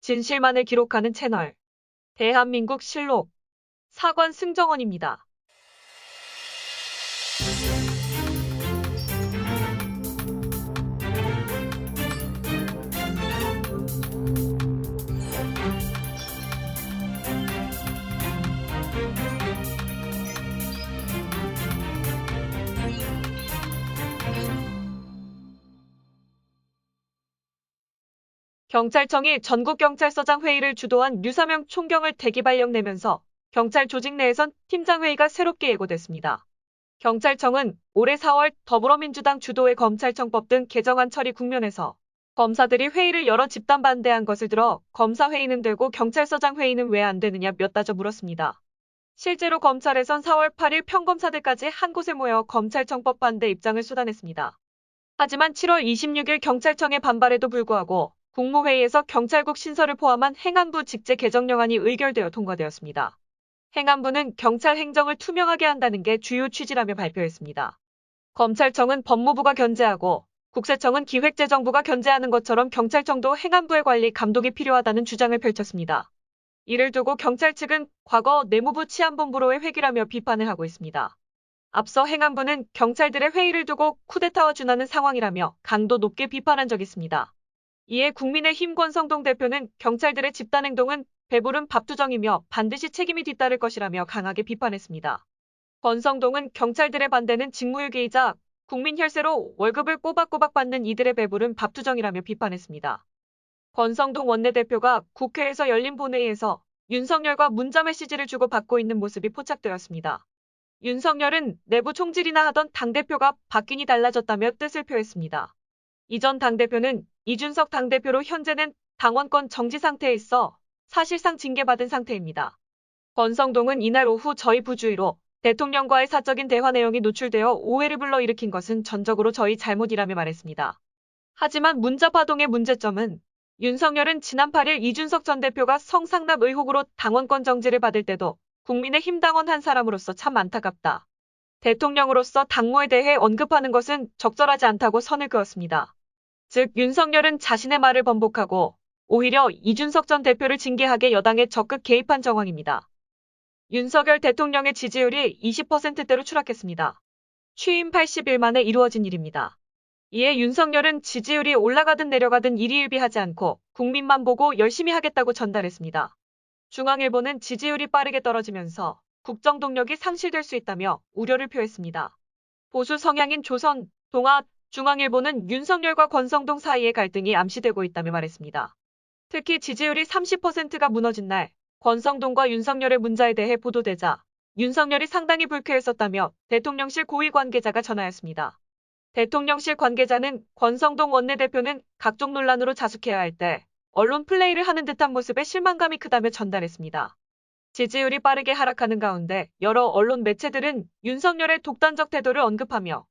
진실만을 기록하는 채널. 대한민국 실록. 사관 승정원입니다. 경찰청이 전국경찰서장 회의를 주도한 류사명 총경을 대기발령 내면서 경찰 조직 내에선 팀장회의가 새롭게 예고됐습니다. 경찰청은 올해 4월 더불어민주당 주도의 검찰청법 등 개정안 처리 국면에서 검사들이 회의를 열어 집단 반대한 것을 들어 검사회의는 되고 경찰서장 회의는 왜 안 되느냐 몇 따져 물었습니다. 실제로 검찰에선 4월 8일 평검사들까지 한 곳에 모여 검찰청법 반대 입장을 쏟아냈습니다. 하지만 7월 26일 경찰청의 반발에도 불구하고 국무회의에서 경찰국 신설을 포함한 행안부 직제 개정령안이 의결되어 통과되었습니다. 행안부는 경찰 행정을 투명하게 한다는 게 주요 취지라며 발표했습니다. 검찰청은 법무부가 견제하고 국세청은 기획재정부가 견제하는 것처럼 경찰청도 행안부의 관리 감독이 필요하다는 주장을 펼쳤습니다. 이를 두고 경찰 측은 과거 내무부 치안본부로의 회귀라며 비판을 하고 있습니다. 앞서 행안부는 경찰들의 회의를 두고 쿠데타와 준하는 상황이라며 강도 높게 비판한 적이 있습니다. 이에 국민의힘 권성동 대표는 경찰들의 집단행동은 배부른 밥투정이며 반드시 책임이 뒤따를 것이라며 강하게 비판했습니다. 권성동은 경찰들의 반대는 직무유기이자 국민 혈세로 월급을 꼬박꼬박 받는 이들의 배부른 밥투정이라며 비판했습니다. 권성동 원내대표가 국회에서 열린 본회의에서 윤석열과 문자 메시지를 주고받고 있는 모습이 포착되었습니다. 윤석열은 내부 총질이나 하던 당대표가 바뀌니 달라졌다며 뜻을 표했습니다. 이전 당대표는 이준석 당대표로 현재는 당원권 정지 상태에 있어 사실상 징계받은 상태입니다. 권성동은 이날 오후 저희 부주의로 대통령과의 사적인 대화 내용이 노출되어 오해를 불러일으킨 것은 전적으로 저희 잘못이라며 말했습니다. 하지만 문자 파동의 문제점은 윤석열은 지난 8일 이준석 전 대표가 성상납 의혹으로 당원권 정지를 받을 때도 국민의힘 당원 한 사람으로서 참 안타깝다. 대통령으로서 당무에 대해 언급하는 것은 적절하지 않다고 선을 그었습니다. 즉 윤석열은 자신의 말을 번복하고 오히려 이준석 전 대표를 징계하게 여당에 적극 개입한 정황입니다. 윤석열 대통령의 지지율이 20%대로 추락했습니다. 취임 80일 만에 이루어진 일입니다. 이에 윤석열은 지지율이 올라가든 내려가든 일희일비하지 않고 국민만 보고 열심히 하겠다고 전달했습니다. 중앙일보는 지지율이 빠르게 떨어지면서 국정 동력이 상실될 수 있다며 우려를 표했습니다. 보수 성향인 조선, 동아, 중앙일보는 윤석열과 권성동 사이의 갈등이 암시되고 있다며 말했습니다. 특히 지지율이 30%가 무너진 날 권성동과 윤석열의 문자에 대해 보도되자 윤석열이 상당히 불쾌했었다며 대통령실 고위 관계자가 전하였습니다. 대통령실 관계자는 권성동 원내대표는 각종 논란으로 자숙해야 할 때 언론 플레이를 하는 듯한 모습에 실망감이 크다며 전달했습니다. 지지율이 빠르게 하락하는 가운데 여러 언론 매체들은 윤석열의 독단적 태도를 언급하며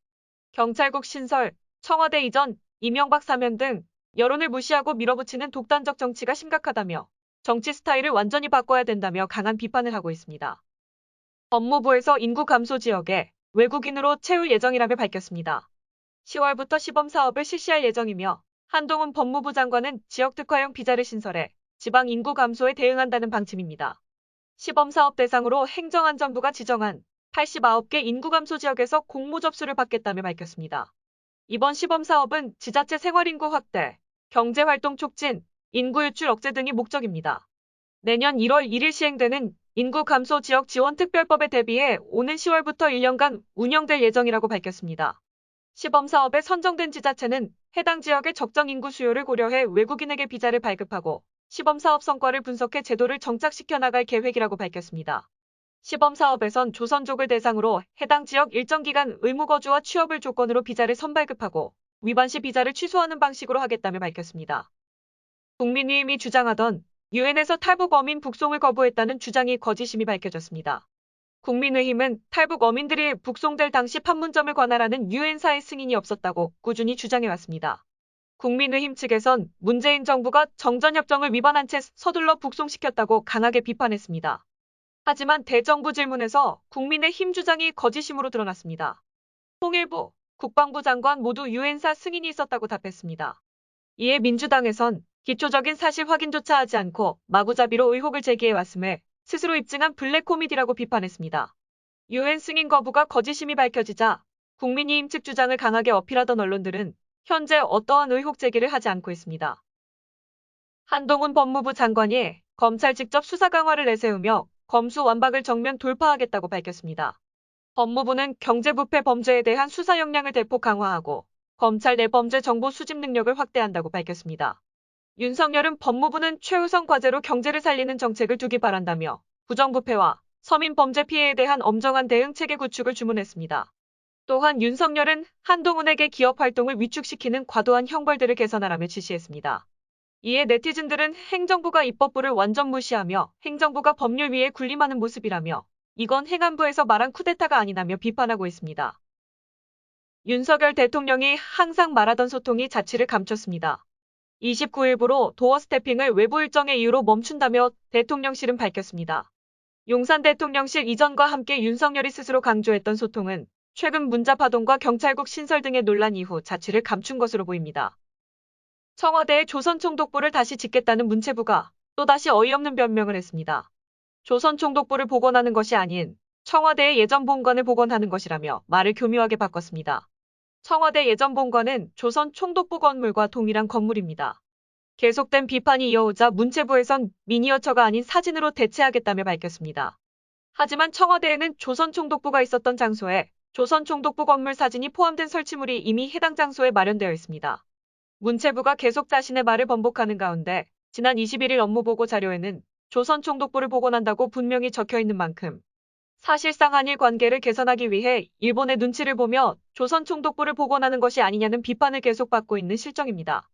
경찰국 신설, 청와대 이전, 이명박 사면 등 여론을 무시하고 밀어붙이는 독단적 정치가 심각하다며 정치 스타일을 완전히 바꿔야 된다며 강한 비판을 하고 있습니다. 법무부에서 인구 감소 지역에 외국인으로 채울 예정이라며 밝혔습니다. 10월부터 시범 사업을 실시할 예정이며 한동훈 법무부 장관은 지역 특화형 비자를 신설해 지방 인구 감소에 대응한다는 방침입니다. 시범 사업 대상으로 행정안전부가 지정한 89개 인구 감소 지역에서 공모 접수를 받겠다며 밝혔습니다. 이번 시범 사업은 지자체 생활인구 확대, 경제활동 촉진, 인구 유출 억제 등이 목적입니다. 내년 1월 1일 시행되는 인구 감소 지역 지원 특별법에 대비해 오는 10월부터 1년간 운영될 예정이라고 밝혔습니다. 시범 사업에 선정된 지자체는 해당 지역의 적정 인구 수요를 고려해 외국인에게 비자를 발급하고 시범 사업 성과를 분석해 제도를 정착시켜 나갈 계획이라고 밝혔습니다. 시범 사업에선 조선족을 대상으로 해당 지역 일정 기간 의무 거주와 취업을 조건으로 비자를 선발급하고 위반 시 비자를 취소하는 방식으로 하겠다며 밝혔습니다. 국민의힘이 주장하던 유엔에서 탈북 어민 북송을 거부했다는 주장이 거짓임이 밝혀졌습니다. 국민의힘은 탈북 어민들이 북송될 당시 판문점을 관할하는 유엔사의 승인이 없었다고 꾸준히 주장해왔습니다. 국민의힘 측에선 문재인 정부가 정전협정을 위반한 채 서둘러 북송시켰다고 강하게 비판했습니다. 하지만 대정부 질문에서 국민의힘 주장이 거짓임으로 드러났습니다. 통일부, 국방부 장관 모두 유엔사 승인이 있었다고 답했습니다. 이에 민주당에선 기초적인 사실 확인조차 하지 않고 마구잡이로 의혹을 제기해왔음을 스스로 입증한 블랙 코미디라고 비판했습니다. 유엔 승인 거부가 거짓임이 밝혀지자 국민의힘 측 주장을 강하게 어필하던 언론들은 현재 어떠한 의혹 제기를 하지 않고 있습니다. 한동훈 법무부 장관이 검찰 직접 수사 강화를 내세우며 검수 완박을 정면 돌파하겠다고 밝혔습니다. 법무부는 경제부패 범죄에 대한 수사 역량을 대폭 강화하고 검찰 내 범죄 정보 수집 능력을 확대한다고 밝혔습니다. 윤석열은 법무부는 최우선 과제로 경제를 살리는 정책을 두기 바란다며 부정부패와 서민 범죄 피해에 대한 엄정한 대응 체계 구축을 주문했습니다. 또한 윤석열은 한동훈에게 기업 활동을 위축시키는 과도한 형벌들을 개선하라며 지시했습니다. 이에 네티즌들은 행정부가 입법부를 완전 무시하며 행정부가 법률 위에 군림하는 모습이라며 이건 행안부에서 말한 쿠데타가 아니냐며 비판하고 있습니다. 윤석열 대통령이 항상 말하던 소통이 자취를 감췄습니다. 29일부로 도어 스태핑을 외부 일정의 이유로 멈춘다며 대통령실은 밝혔습니다. 용산 대통령실 이전과 함께 윤석열이 스스로 강조했던 소통은 최근 문자 파동과 경찰국 신설 등의 논란 이후 자취를 감춘 것으로 보입니다. 청와대의 조선총독부를 다시 짓겠다는 문체부가 또다시 어이없는 변명을 했습니다. 조선총독부를 복원하는 것이 아닌 청와대의 예전 본관을 복원하는 것이라며 말을 교묘하게 바꿨습니다. 청와대 예전 본관은 조선총독부 건물과 동일한 건물입니다. 계속된 비판이 이어오자 문체부에선 미니어처가 아닌 사진으로 대체하겠다며 밝혔습니다. 하지만 청와대에는 조선총독부가 있었던 장소에 조선총독부 건물 사진이 포함된 설치물이 이미 해당 장소에 마련되어 있습니다. 문체부가 계속 자신의 말을 번복하는 가운데 지난 21일 업무보고 자료에는 조선총독부를 복원한다고 분명히 적혀 있는 만큼 사실상 한일 관계를 개선하기 위해 일본의 눈치를 보며 조선총독부를 복원하는 것이 아니냐는 비판을 계속 받고 있는 실정입니다.